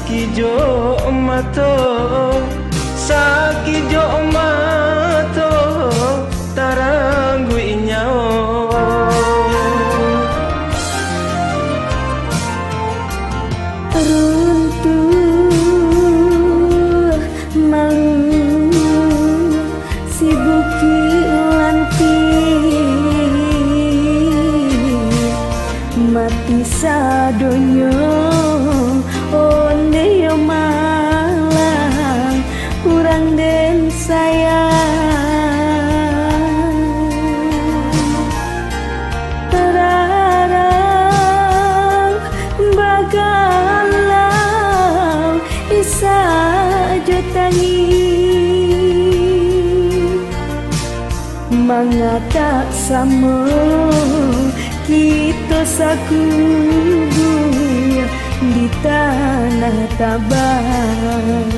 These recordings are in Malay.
sakijo mato sakijo mato taranggu inyao runtuh malu si buki lanti mati sadonyo onde yo malang kurang den sayang terarang bagalau isa jotangi mangata samo kita sakubu di tanah Tabang.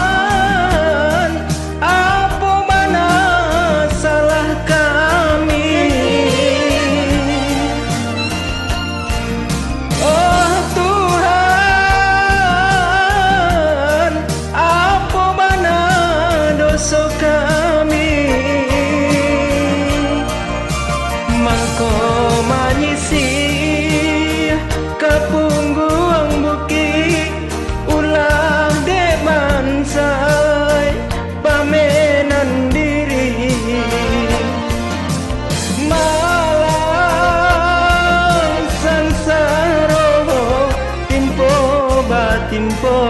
Tuhan, apa mana salah kami? Oh Tuhan, apa mana dosa kami? Mangko manyisih kapungguang bukit ulah deman say pamenan diri malang sansaro timpo batimpo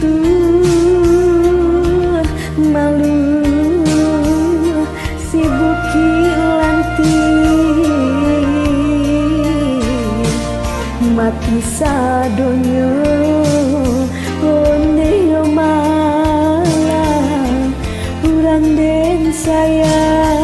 runtuh malu si buki lanti mati sadonyo onde yo malang kurang den sayang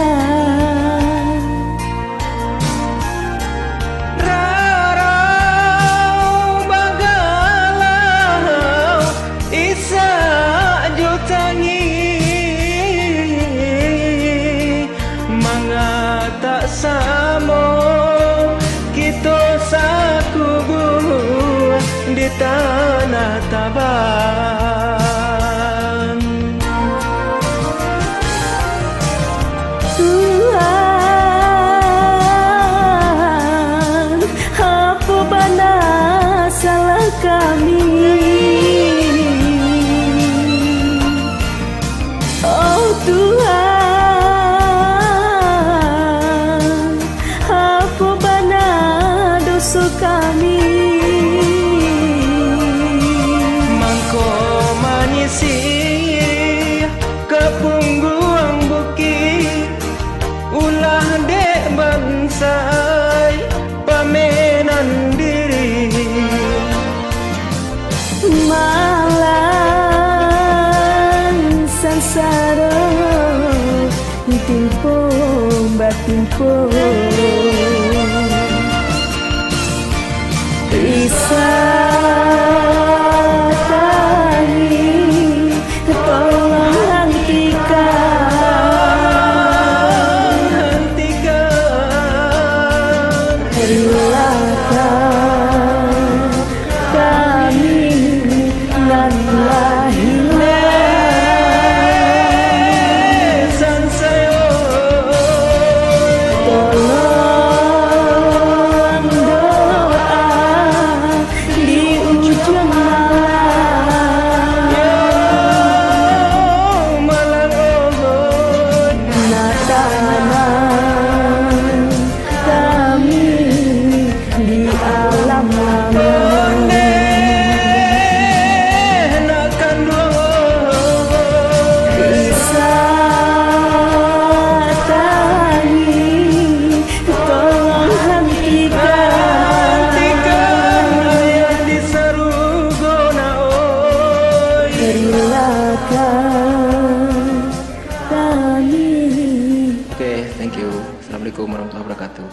tak samo kita sakubu di tanah Tabang. Tuhan, apa bana salah kami? Oh Tuhan, kami mangko manyisih kepungguang bukit ulah dek bansai pamenan diri malang sansaro timpo batimpo bisa tani tolong hentikan relakan kami nan lahir sansayo tolong doa di kami. Oke, thank you. Assalamualaikum warahmatullahi wabarakatuh.